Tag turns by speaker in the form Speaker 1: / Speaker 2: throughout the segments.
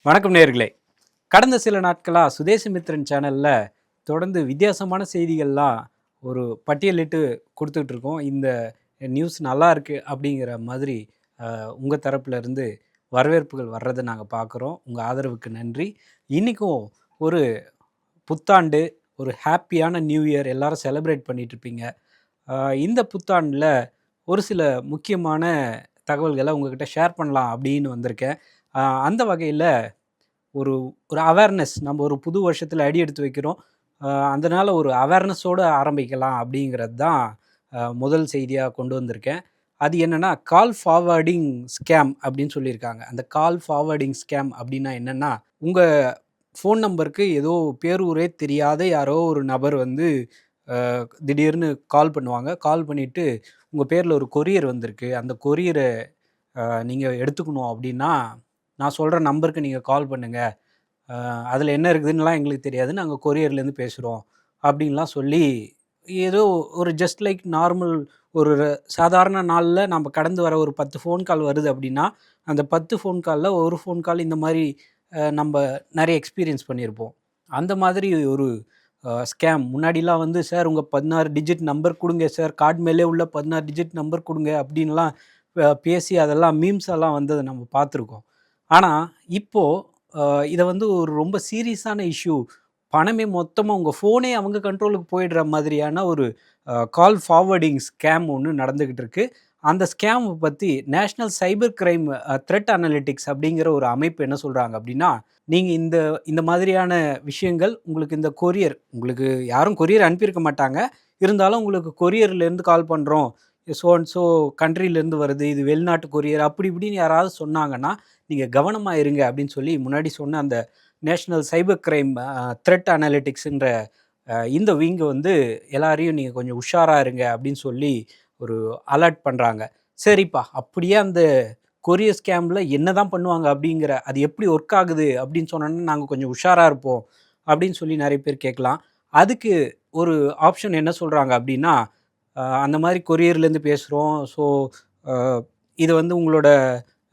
Speaker 1: வணக்கம் நேயர்களே. கடந்த சில நாட்களாக சுதேசமித்ரன் சேனலில் தொடர்ந்து வித்தியாசமான செய்திகள்லாம் ஒரு பட்டியலிட்டு கொடுத்துட்டு இருக்கோம். இந்த நியூஸ் நல்லா இருக்குது அப்படிங்கிற மாதிரி உங்கள் தரப்புல இருந்து வரவேற்புகள் வர்றதை நாங்கள் பார்க்குறோம். உங்கள் ஆதரவுக்கு நன்றி. இன்றைக்கும் ஒரு புத்தாண்டு, ஒரு ஹாப்பியான நியூ இயர் எல்லாரும் செலிப்ரேட் பண்ணிகிட்ருப்பீங்க. இந்த புத்தாண்டில் ஒரு சில முக்கியமான தகவல்களை உங்ககிட்ட ஷேர் பண்ணலாம் அப்படின்னு வந்திருக்கேன். அந்த வகையில் ஒரு ஒரு அவேர்னஸ், நம்ம ஒரு புது வருஷத்தில் அடி எடுத்து வைக்கிறோம். அதனால் ஒரு அவேர்னஸோடு ஆரம்பிக்கலாம் அப்படிங்கிறது தான் முதல் செய்தியாக கொண்டு வந்திருக்கேன். அது என்னென்னா, கால் ஃபார்வர்டிங் ஸ்கேம் அப்படின்னு சொல்லியிருக்காங்க. அந்த கால் ஃபார்வர்டிங் ஸ்கேம் அப்படின்னா என்னென்னா, உங்கள் ஃபோன் நம்பருக்கு ஏதோ பேரூரே தெரியாத யாரோ ஒரு நபர் வந்து திடீர்னு கால் பண்ணுவாங்க. கால் பண்ணிவிட்டு உங்கள் பேரில் ஒரு கொரியர் வந்திருக்கு, அந்த கொரியரை நீங்கள் எடுத்துக்கணும் அப்படின்னா நான் சொல்கிற நம்பருக்கு நீங்கள் கால் பண்ணுங்கள், அதில் என்ன இருக்குதுன்னுலாம் எங்களுக்கு தெரியாது, நாங்கள் கொரியர்லேருந்து பேசுகிறோம் அப்படின்லாம் சொல்லி, ஏதோ ஒரு ஜஸ்ட் லைக் நார்மல் ஒரு சாதாரண நாளில் நம்ம கடந்து வர ஒரு 10 ஃபோன் கால் வருது அப்படின்னா, அந்த 10 ஃபோன் காலில் ஒரு ஃபோன் கால் இந்த மாதிரி நம்ம நிறைய எக்ஸ்பீரியன்ஸ் பண்ணியிருப்போம். அந்த மாதிரி ஒரு ஸ்கேம் முன்னாடிலாம் வந்து, சார் உங்கள் 16 டிஜிட் நம்பர் கொடுங்க சார், கார்டு மேலே உள்ள 16 டிஜிட் நம்பர் கொடுங்க அப்படின்லாம் பேசி அதெல்லாம் மீம்ஸ் எல்லாம் வந்ததை நம்ம பார்த்துருக்கோம். ஆனால் இப்போது இதை வந்து ஒரு ரொம்ப சீரியஸான இஷ்யூ, பணமே மொத்தமாக உங்கள் ஃபோனே அவங்க கண்ட்ரோலுக்கு போயிடுற மாதிரியான ஒரு கால் ஃபார்வர்டிங் ஸ்கேம் ஒன்று நடந்துக்கிட்டு இருக்குது. அந்த ஸ்கேம் பற்றி national cyber crime threat analytics அப்படிங்கிற ஒரு அமைப்பு என்ன சொல்கிறாங்க அப்படின்னா, நீங்கள் இந்த இந்த மாதிரியான விஷயங்கள் உங்களுக்கு இந்த கொரியர், உங்களுக்கு யாரும் கொரியர் அனுப்பியிருக்க மாட்டாங்க, இருந்தாலும் உங்களுக்கு கொரியர்லேருந்து கால் பண்ணுறோம், ஸோ அண்ட் ஸோ கண்ட்ரிலேருந்து வருது, இது வெளிநாட்டு கொரியர் அப்படி இப்படின்னு யாராவது சொன்னாங்கன்னா நீங்கள் கவனமாக இருங்க அப்படின்னு சொல்லி முன்னாடி சொன்ன அந்த நேஷ்னல் சைபர் கிரைம் த்ரெட் அனலிட்டிக்ஸுன்ற இந்த விங்கு வந்து எல்லாரையும் நீங்கள் கொஞ்சம் உஷாராக இருங்க அப்படின்னு சொல்லி ஒரு அலர்ட் பண்ணுறாங்க. சரிப்பா, அப்படியே அந்த கொரியர் ஸ்கேமில் என்ன தான் பண்ணுவாங்க அப்படிங்கிற, அது எப்படி ஒர்க் ஆகுது அப்படின்னு சொன்னோன்னா நாங்கள் கொஞ்சம் உஷாராக இருப்போம் அப்படின்னு சொல்லி நிறைய பேர் கேட்கலாம். அதுக்கு ஒரு ஆப்ஷன் என்ன சொல்கிறாங்க அப்படின்னா, அந்த மாதிரி கொரியர்லேருந்து பேசுகிறோம், ஸோ இது வந்து உங்களோட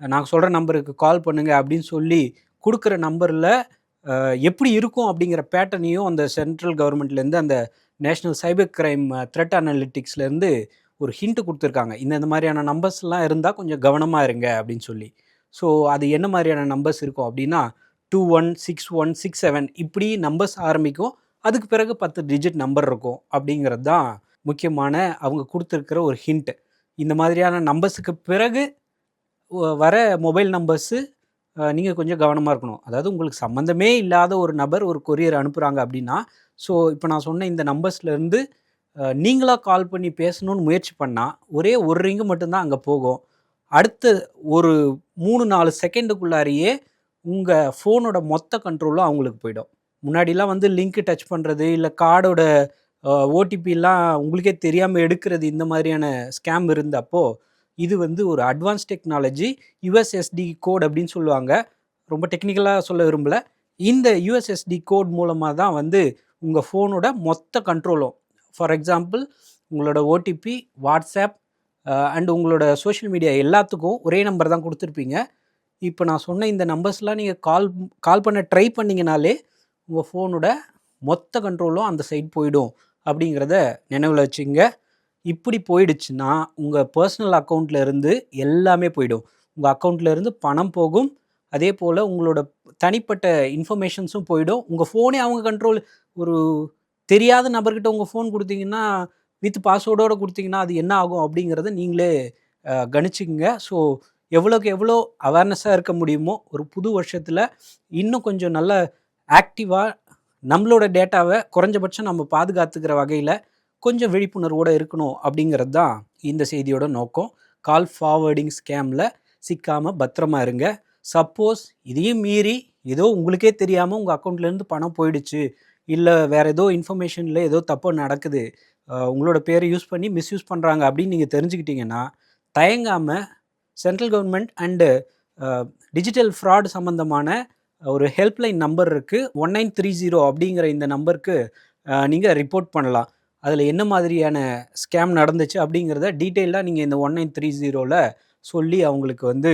Speaker 1: நாங்கள் சொல்கிற நம்பருக்கு கால் பண்ணுங்கள் அப்படின்னு சொல்லி கொடுக்குற நம்பரில் எப்படி இருக்கும் அப்படிங்கிற பேட்டர்னையும் அந்த சென்ட்ரல் கவர்மெண்ட்லேருந்து, அந்த நேஷ்னல் சைபர் கிரைம் த்ரெட் அனலிட்டிக்ஸ்லேருந்து ஒரு ஹிண்ட்டு கொடுத்துருக்காங்க. இந்த மாதிரியான நம்பர்ஸ்லாம் இருந்தால் கொஞ்சம் கவனமாக இருங்க அப்படின்னு சொல்லி. ஸோ அது என்ன மாதிரியான நம்பர்ஸ் இருக்கும் அப்படின்னா, 216167 இப்படி நம்பர்ஸ் ஆரம்பிக்கும். அதுக்கு பிறகு 10 டிஜிட் நம்பர் இருக்கும் அப்படிங்கிறது தான் முக்கியமான அவங்க கொடுத்துருக்கிற ஒரு ஹிண்ட்டு. இந்த மாதிரியான நம்பர்ஸுக்கு பிறகு வர மொபைல் நம்பர்ஸு நீங்கள் கொஞ்சம் கவனமாக இருக்கணும். அதாவது உங்களுக்கு சம்மந்தமே இல்லாத ஒரு நபர் ஒரு கொரியர் அனுப்புகிறாங்க அப்படின்னா, ஸோ இப்போ நான் சொன்ன இந்த நம்பர்ஸ்லேருந்து நீங்களாக கால் பண்ணி பேசணும்னு முயற்சி பண்ணால் ஒரே ஒரு ரிங்கு மட்டும்தான் அங்கே போகும். அடுத்த ஒரு 3-4 செகண்டுக்குள்ளாரியே உங்கள் ஃபோனோட மொத்த கண்ட்ரோலும் அவங்களுக்கு போயிடும். முன்னாடிலாம் வந்து லிங்க்கு டச் பண்ணுறது, இல்லை கார்டோட ஓடிபிலாம் உங்களுக்கே தெரியாமல் எடுக்கிறது, இந்த மாதிரியான ஸ்கேம் இருந்தப்போ, இது வந்து ஒரு அட்வான்ஸ் டெக்னாலஜி, யுஎஸ்எஸ்டி கோட் அப்படின்னு சொல்லுவாங்க. ரொம்ப டெக்னிக்கலாக சொல்ல விரும்பலை. இந்த யுஎஸ்எஸ்டி கோட் மூலமாக தான் வந்து உங்கள் ஃபோனோட மொத்த கண்ட்ரோலும், ஃபார் எக்ஸாம்பிள் உங்களோட ஓடிபி, வாட்ஸ்அப் அண்ட் உங்களோட சோஷியல் மீடியா எல்லாத்துக்கும் ஒரே நம்பர் தான் கொடுத்துருப்பீங்க. இப்போ நான் சொன்ன இந்த நம்பர்ஸ்லாம் நீங்கள் கால் பண்ண ட்ரை பண்ணிங்கனாலே உங்கள் ஃபோனோட மொத்த கண்ட்ரோலும் அந்த சைட் போயிடும் அப்படிங்கிறத நினைவில் வச்சுங்க. இப்படி போயிடுச்சுன்னா உங்கள் பர்சனல் அக்கௌண்ட்டில் இருந்து எல்லாமே போயிடும். உங்கள் அக்கௌண்ட்டில் இருந்து பணம் போகும், அதே போல் உங்களோட தனிப்பட்ட இன்ஃபர்மேஷன்ஸும் போயிடும். உங்கள் ஃபோனே அவங்க கண்ட்ரோல், ஒரு தெரியாத நபர்கிட்ட உங்கள் ஃபோன் கொடுத்தீங்கன்னா, வித் பாஸ்வேர்டோடு கொடுத்தீங்கன்னா அது என்ன ஆகும் அப்படிங்கிறத நீங்களே கணிச்சிக்கங்க. ஸோ எவ்வளோக்கு எவ்வளோ அவேர்னஸாக இருக்க முடியுமோ ஒரு புது வருஷத்தில் இன்னும் கொஞ்சம் நல்ல ஆக்டிவாக நம்மளோட டேட்டாவை குறைஞ்சபட்சம் நம்ம பாதுகாத்துக்கிற வகையில் கொஞ்சம் விழிப்புணர்வோடு இருக்கணும் அப்படிங்கிறது தான் இந்த செய்தியோட நோக்கம். கால் ஃபார்வர்டிங் ஸ்கேமில் சிக்காமல் பத்திரமா இருங்க. சப்போஸ் இதையும் மீறி ஏதோ உங்களுக்கே தெரியாமல் உங்கள் அக்கௌண்ட்லேருந்து பணம் போயிடுச்சு, இல்லை வேறு ஏதோ இன்ஃபர்மேஷனில் ஏதோ தப்பு நடக்குது, உங்களோட பேரை யூஸ் பண்ணி மிஸ்யூஸ் பண்ணுறாங்க அப்படின்னு நீங்கள் தெரிஞ்சுக்கிட்டீங்கன்னா, தயங்காமல் central government and digital fraud சம்மந்தமான ஒரு ஹெல்ப்லைன் நம்பர் இருக்குது, 1930 அப்படிங்கிற இந்த நம்பருக்கு நீங்கள் ரிப்போர்ட் பண்ணலாம். அதில் என்ன மாதிரியான ஸ்கேம் நடந்துச்சு அப்படிங்கிறத டீட்டெயிலாக நீங்கள் இந்த 1930 சொல்லி அவங்களுக்கு வந்து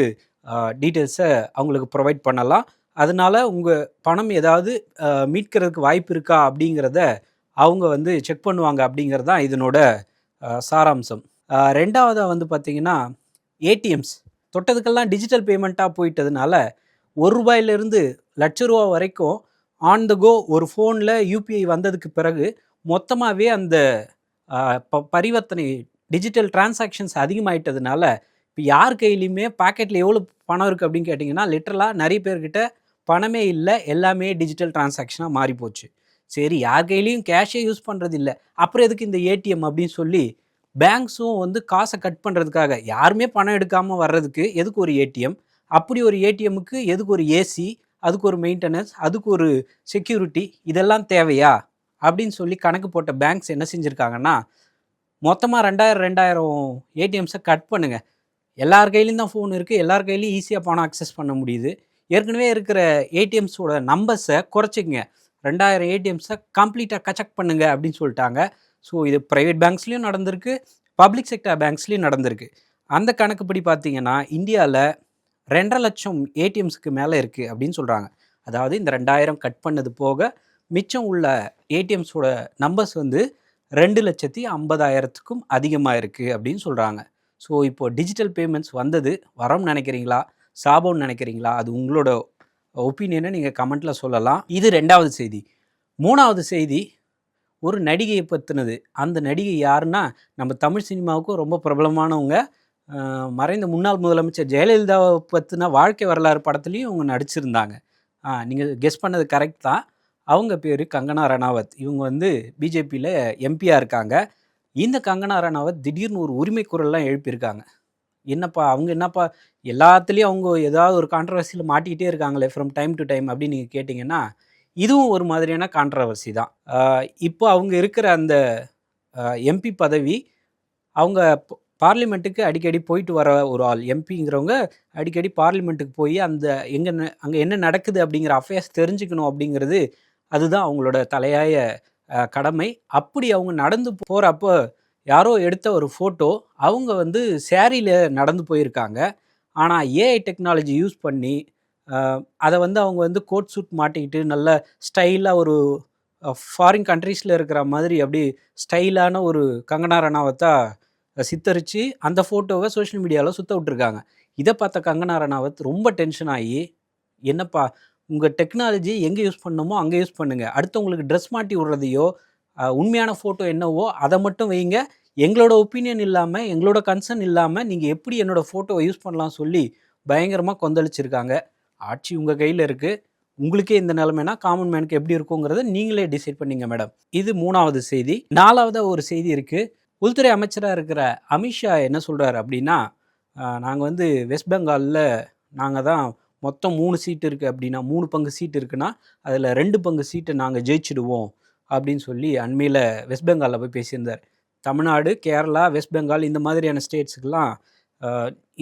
Speaker 1: டீட்டெயில்ஸை அவங்களுக்கு ப்ரொவைட் பண்ணலாம். அதனால உங்கள் பணம் ஏதாவது மீட்கிறதுக்கு வாய்ப்பு இருக்கா அப்படிங்கிறத அவங்க வந்து செக் பண்ணுவாங்க அப்படிங்கிறது தான் இதனோட சாராம்சம். ரெண்டாவதாக வந்து பார்த்திங்கன்னா ஏடிஎம்ஸ் தொட்டதுக்கெல்லாம் டிஜிட்டல் பேமெண்ட்டாக போயிட்டதுனால ₹1 லட்ச ரூபா வரைக்கும் ஆன் த கோ ஒரு ஃபோனில் யூபிஐ வந்ததுக்கு பிறகு மொத்தமாகவே அந்த பரிவர்த்தனை டிஜிட்டல் டிரான்சாக்ஷன்ஸ் அதிகமாகிட்டதுனால இப்போ யார் கையிலையுமே பாக்கெட்டில் எவ்வளோ பணம் இருக்குது அப்படின்னு கேட்டிங்கன்னா லிட்டரலாக நிறைய பேர்கிட்ட பணமே இல்லை, எல்லாமே டிஜிட்டல் டிரான்சாக்ஷனாக மாறி போச்சு. சரி, யார் கையிலையும் கேஷே யூஸ் பண்ணுறது இல்லை, அப்புறம் எதுக்கு இந்த ஏடிஎம் அப்படின்னு சொல்லி பேங்க்ஸும் வந்து காசை கட் பண்ணுறதுக்காக யாருமே பணம் எடுக்காமல் வர்றதுக்கு எதுக்கு ஒரு ஏடிஎம், அப்படி ஒரு ஏடிஎம்முக்கு எதுக்கு ஒரு ஏசி, அதுக்கு ஒரு மெயின்டெனன்ஸ், அதுக்கு ஒரு செக்யூரிட்டி, இதெல்லாம் தேவையா அப்படின்னு சொல்லி கணக்கு போட்ட பேங்க்ஸ் என்ன செஞ்சுருக்காங்கன்னா மொத்தமாக 2000 ஏடிஎம்ஸை கட் பண்ணுங்கள். எல்லார் கையிலையும் தான் ஃபோன் இருக்குது, எல்லார் கையிலையும் ஈஸியாக பணம் அக்சஸ் பண்ண முடியுது. ஏற்கனவே இருக்கிற ஏடிஎம்ஸோட நம்பர்ஸை குறைச்சிக்கங்க, 2000 ஏடிஎம்ஸை கம்ப்ளீட்டாக கச்சக் பண்ணுங்க அப்படின்னு சொல்லிட்டாங்க. ஸோ இது ப்ரைவேட் பேங்க்ஸ்லேயும் நடந்திருக்கு, பப்ளிக் செக்டர் பேங்க்ஸ்லேயும் நடந்திருக்கு. அந்த கணக்குப்படி பார்த்தீங்கன்னா இந்தியாவில் 2.5 லட்சம் ஏடிஎம்ஸுக்கு மேலே இருக்குது அப்படின்னு சொல்கிறாங்க. அதாவது இந்த 2000 கட் பண்ணது போக மிச்சம் உள்ள ஏடிஎம்ஸோட நம்பர்ஸ் வந்து 2,50,000க்கும் அதிகமாக இருக்குது அப்படின்னு சொல்கிறாங்க. ஸோ இப்போது டிஜிட்டல் பேமெண்ட்ஸ் வந்தது வரம்னு நினைக்கிறீங்களா, சாபம்னு நினைக்கிறீங்களா? அது உங்களோட ஒப்பீனியனை நீங்கள் கமெண்ட்டில் சொல்லலாம். இது 2வது செய்தி. 3வது செய்தி ஒரு நடிகையை பற்றினது. அந்த நடிகை யாருன்னா நம்ம தமிழ் சினிமாவுக்கும் ரொம்ப பிரபலமானவங்க. மறைந்த முன்னாள் முதலமைச்சர் ஜெயலலிதாவை பற்றின வாழ்க்கை வரலாறு படத்துலையும் அவங்க நடிச்சிருந்தாங்க. நீங்கள் கெஸ் பண்ணது கரெக்ட் தான். அவங்க பேர் கங்கனா ரணாவத். இவங்க வந்து பிஜேபியில் எம்பியாக இருக்காங்க. இந்த கங்கனா ரணாவத் திடீர்னு ஒரு உரிமை குரல்லாம் எழுப்பியிருக்காங்க. என்னப்பா எல்லாத்துலேயும் அவங்க ஏதாவது ஒரு கான்ட்ரவர்சியில் மாட்டிக்கிட்டே இருக்காங்களே ஃப்ரம் டைம் டு டைம் அப்படின்னு நீங்கள் கேட்டிங்கன்னா இதுவும் ஒரு மாதிரியான கான்ட்ரவர்சி தான். இப்போ அவங்க இருக்கிற அந்த எம்பி பதவி, அவங்க பார்லிமெண்ட்டுக்கு அடிக்கடி போயிட்டு வர ஒரு ஆள். எம்பிங்கிறவங்க அடிக்கடி பார்லிமெண்ட்டுக்கு போய் அந்த அங்கே என்ன நடக்குது அப்படிங்கிற அஃபேர்ஸ் தெரிஞ்சுக்கணும் அப்படிங்கிறது அதுதான் அவங்களோட தலையாய கடமை. அப்படி அவங்க நடந்து போகிறப்போ யாரோ எடுத்த ஒரு ஃபோட்டோ, அவங்க வந்து சேரீயில் நடந்து போயிருக்காங்க. ஆனால் ஏஐ டெக்னாலஜி யூஸ் பண்ணி அதை வந்து அவங்க வந்து கோட் சூட் மாட்டிக்கிட்டு நல்ல ஸ்டைலாக ஒரு ஃபாரின் கண்ட்ரீஸில் இருக்கிற மாதிரி அப்படி ஸ்டைலான ஒரு கங்கனா ரணாவத்தா சித்தரித்து அந்த ஃபோட்டோவை சோஷியல் மீடியாவில் சுற்ற விட்டுருக்காங்க. இதை பார்த்த கங்கனா ரணாவத் ரொம்ப டென்ஷன் ஆகி, என்னப்பா உங்கள் டெக்னாலஜி எங்கே யூஸ் பண்ணணுமோ அங்கே யூஸ் பண்ணுங்கள், அடுத்தவங்களுக்கு ட்ரெஸ் மாட்டி விடுறதையோ உண்மையான ஃபோட்டோ என்னவோ அதை மட்டும் வைங்க, எங்களோட ஒப்பீனியன் இல்லாமல் எங்களோட கன்சர்ன் இல்லாமல் நீங்கள் எப்படி என்னோடய ஃபோட்டோவை யூஸ் பண்ணலாம் சொல்லி பயங்கரமாக கொந்தளிச்சிருக்காங்க. ஆட்சி உங்கள் கையில் இருக்குது, உங்களுக்கே இந்த நிலைமைனா காமன் மேனுக்கு எப்படி இருக்குங்கிறத நீங்களே டிசைட் பண்ணிங்க மேடம். இது 3வது செய்தி. 4வது ஒரு செய்தி இருக்குது. உள்துறை அமைச்சராக இருக்கிற அமித்ஷா என்ன சொல்கிறார் அப்படின்னா, நாங்கள் வந்து வெஸ்ட் பெங்காலில் நாங்கள் தான் மொத்தம் 3 சீட்டு இருக்குது அப்படின்னா 3 பங்கு சீட்டு இருக்குன்னா அதில் 2 பங்கு சீட்டை நாங்கள் ஜெயிச்சிடுவோம் அப்படின்னு சொல்லி அண்மையில் வெஸ்ட் பெங்காலில் போய் பேசியிருந்தார். தமிழ்நாடு, கேரளா, வெஸ்ட் பெங்கால் இந்த மாதிரியான ஸ்டேட்ஸுக்கெல்லாம்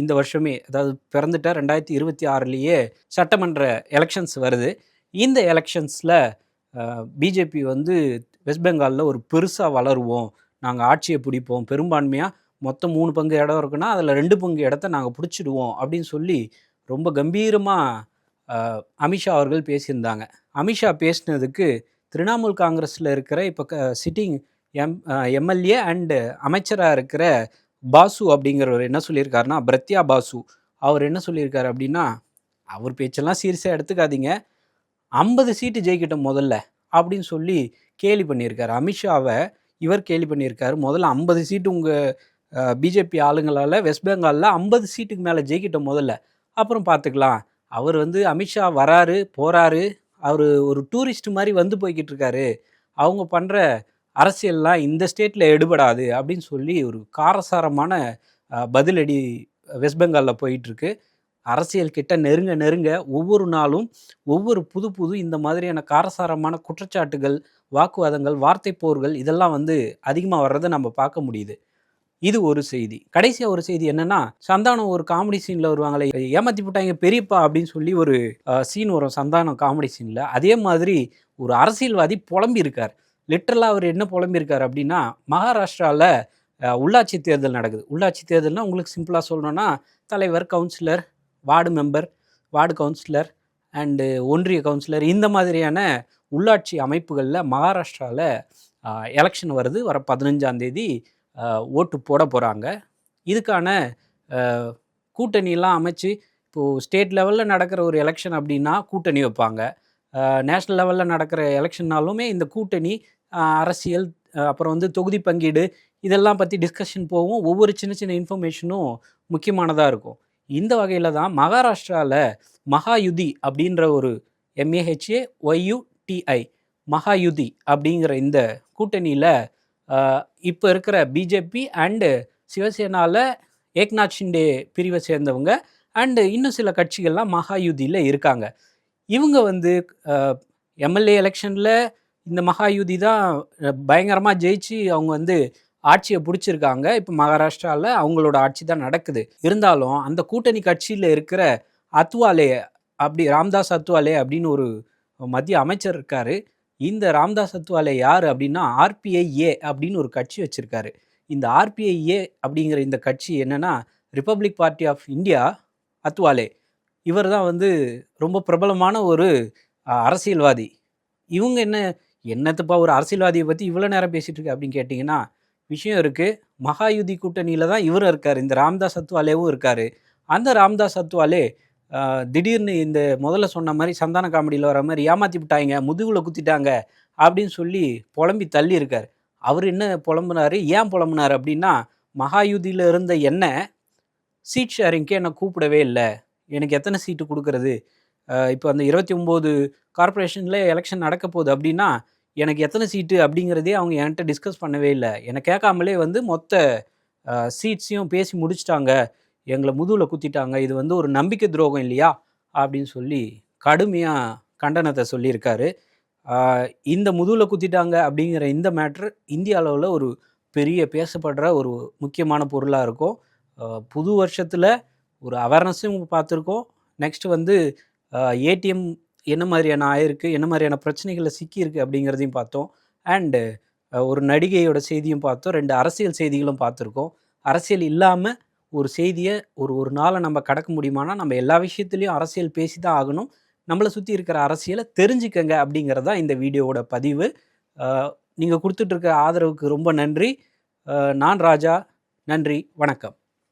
Speaker 1: இந்த வருஷமே, அதாவது பிறந்துட்ட 2026லேயே சட்டமன்ற எலெக்ஷன்ஸ் வருது. இந்த எலெக்ஷன்ஸில் பிஜேபி வந்து வெஸ்ட் பெங்காலில் ஒரு பெருசாக வளருவோம், நாங்கள் ஆட்சியை பிடிப்போம், பெரும்பான்மையாக மொத்தம் 3 பங்கு இடம் இருக்குன்னா அதில் 2 பங்கு இடத்த நாங்கள் பிடிச்சிடுவோம் அப்படின்னு சொல்லி ரொம்ப கம்பீரமாக அமித்ஷா அவர்கள் பேசியிருந்தாங்க. அமித்ஷா பேசினதுக்கு திரிணாமுல் காங்கிரஸில் இருக்கிற இப்போ சிட்டிங் எம்எல்ஏ அண்டு அமைச்சராக இருக்கிற பாசு அப்படிங்கிறவர் என்ன சொல்லியிருக்காருன்னா, பிரத்யா பாசு அவர் என்ன சொல்லியிருக்காரு அப்படின்னா, அவர் பேச்செல்லாம் சீரியஸாக எடுத்துக்காதீங்க, 50 சீட்டு ஜெயிக்கட்டும் முதல்ல அப்படின்னு சொல்லி கேலி பண்ணியிருக்காரு. அமித்ஷாவை இவர் கேலி பண்ணியிருக்காரு. முதல்ல 50 சீட்டு உங்கள் பிஜேபி ஆளுங்களால் வெஸ்ட் பெங்காலில் 50 சீட்டுக்கு மேலே ஜெயிக்கட்டும் முதல்ல, அப்புறம் பார்த்துக்கலாம். அவர் வந்து அமித்ஷா வராரு போகிறாரு, அவர் ஒரு டூரிஸ்ட் மாதிரி வந்து போய்கிட்டு இருக்காரு, அவங்க பண்ணுற அரசியல்லாம் இந்த ஸ்டேட்டில் எடுபடாது அப்படின்னு சொல்லி ஒரு காரசாரமான பதிலடி வெஸ்ட் பெங்காலில் போயிட்டுருக்கு. அரசியல் கிட்ட நெருங்க நெருங்க ஒவ்வொரு நாளும் ஒவ்வொரு புது இந்த மாதிரியான காரசாரமான குற்றச்சாட்டுகள், வாக்குவாதங்கள், வார்த்தை போர்கள் இதெல்லாம் வந்து அதிகமாக வர்றதை நம்ம பார்க்க முடியுது. இது ஒரு செய்தி. கடைசியாக ஒரு செய்தி என்னென்னா, சந்தானம் ஒரு காமெடி சீனில் வருவாங்களே, ஏமாற்றி போட்டாங்க பெரியப்பா அப்படின்னு சொல்லி ஒரு சீன் வரும் சந்தானம் காமெடி சீனில். அதே மாதிரி ஒரு அரசியல்வாதி புலம்பி இருக்கார். லிட்டரலாக அவர் என்ன புலம்பியிருக்கார் அப்படின்னா, மகாராஷ்டிராவில் உள்ளாட்சி தேர்தல் நடக்குது. உள்ளாட்சி தேர்தல்னால் உங்களுக்கு சிம்பிளாக சொல்லணுன்னா தலைவர், councillor, ward member, ward councillor, and ஒன்றிய கவுன்சிலர் இந்த மாதிரியான உள்ளாட்சி அமைப்புகளில் மகாராஷ்டிராவில் எலெக்ஷன் வருது. வர 15ஆம் தேதி ஓட்டு போட போகிறாங்க. இதுக்கான கூட்டணியெல்லாம் அமைச்சு இப்போது ஸ்டேட் லெவலில் நடக்கிற ஒரு எலெக்ஷன் அப்படின்னா கூட்டணி வைப்பாங்க. நேஷ்னல் லெவலில் நடக்கிற எலெக்ஷன்னாலுமே இந்த கூட்டணி, அரசியல், அப்புறம் வந்து தொகுதி பங்கீடு இதெல்லாம் பற்றி டிஸ்கஷன் போகும். ஒவ்வொரு சின்ன சின்ன இன்ஃபர்மேஷனும் முக்கியமானதாக இருக்கும். இந்த வகையில் தான் மகாராஷ்டிராவில் மகாயுதி அப்படின்ற ஒரு MAHAYUTI மகாயுதி அப்படிங்கிற இந்த கூட்டணியில் இப்போ இருக்கிற பிஜேபி அண்டு சிவசேனாவில் ஏக்நாத் ஷிண்டே பிரிவை சேர்ந்தவங்க அண்டு இன்னும் சில கட்சிகள்லாம் மகாயுதியில் இருக்காங்க. இவங்க வந்து எம்எல்ஏ எலெக்ஷனில் இந்த மகாயுதி தான் பயங்கரமாக ஜெயிச்சு அவங்க வந்து ஆட்சியை பிடிச்சிருக்காங்க. இப்போ மகாராஷ்டிராவில் அவங்களோட ஆட்சி தான் நடக்குது. இருந்தாலும் அந்த கூட்டணி கட்சியில் இருக்கிற அத்வாலே ராம்தாஸ் அத்வாலே அப்படின்னு ஒரு மத்திய அமைச்சர் இருக்கார். இந்த ராம்தாஸ் அத்வாலே யார் அப்படின்னா RPIA அப்படின்னு ஒரு கட்சி வச்சுருக்காரு. இந்த RPIA அப்படிங்கிற இந்த கட்சி என்னென்னா republic party of India Athawale இவர் தான் வந்து ரொம்ப பிரபலமான ஒரு அரசியல்வாதி. இவங்க என்னத்துப்பா ஒரு அரசியல்வாதியை பற்றி இவ்வளோ நேரம் பேசிகிட்டு இருக்கு அப்படின்னு கேட்டிங்கன்னா விஷயம் இருக்குது. மகாயுதி கூட்டணியில் தான் இவரும் இருக்கார். இந்த ராம்தாஸ் அத்வாலேவும் இருக்கார். அந்த ராம்தாஸ் அத்வாலே திடீர்னு இந்த முதல்ல சொன்ன மாதிரி சந்தான காமெடியில் வர மாதிரி ஏமாற்றி விட்டாங்க, முதுகுல குத்திட்டாங்க அப்படின்னு சொல்லி புலம்பி தள்ளி இருக்கார். அவர் என்ன புலம்புனார், ஏன் புலம்புனார் அப்படின்னா மகாயுதியில் இருந்த சீட் ஷேரிங்க்கு என்னை கூப்பிடவே இல்லை, எனக்கு எத்தனை சீட்டு கொடுக்கறது, இப்போ அந்த 29 கார்ப்பரேஷனில் எலெக்ஷன் நடக்க போகுது அப்படின்னா எனக்கு எத்தனை சீட்டு அப்படிங்கிறதே அவங்க என்கிட்ட டிஸ்கஸ் பண்ணவே இல்லை, என்னை கேட்காமலே வந்து மொத்த சீட்ஸையும் பேசி முடிச்சிட்டாங்க, எங்களை முதுகில் குத்திட்டாங்க, இது வந்து ஒரு நம்பிக்கை துரோகம் இல்லையா அப்படின்னு சொல்லி கடுமையாக கண்டனத்தை சொல்லியிருக்காரு. இந்த முதுகில் குத்திட்டாங்க அப்படிங்கிற இந்த மேட்ரு இந்திய அளவில் ஒரு பெரிய பேசப்படுற ஒரு முக்கியமான பொருளாக இருக்கும். புது வருஷத்தில் ஒரு அவேர்னஸும் பார்த்துருக்கோம். நெக்ஸ்ட்டு வந்து ஏடிஎம் என்ன மாதிரியான ஆயிருக்கு, என்ன மாதிரியான பிரச்சனைகளில் சிக்கியிருக்கு அப்படிங்கிறதையும் பார்த்தோம். அண்டு ஒரு நடிகையோட செய்தியும் பார்த்தோம். 2 அரசியல் செய்திகளும் பார்த்துருக்கோம். அரசியல் இல்லாமல் ஒரு செய்தியை ஒரு நாளை நம்ம கடக்க முடியுமானா நம்ம எல்லா விஷயத்துலேயும் அரசியல் பேசி தான் ஆகணும். நம்மளை சுற்றி இருக்கிற அரசியலை தெரிஞ்சுக்கங்க அப்படிங்கிறது தான் இந்த வீடியோவோட பதிவு. நீங்கள் கொடுத்துட்ருக்க ஆதரவுக்கு ரொம்ப நன்றி. நான் ராஜா. நன்றி, வணக்கம்.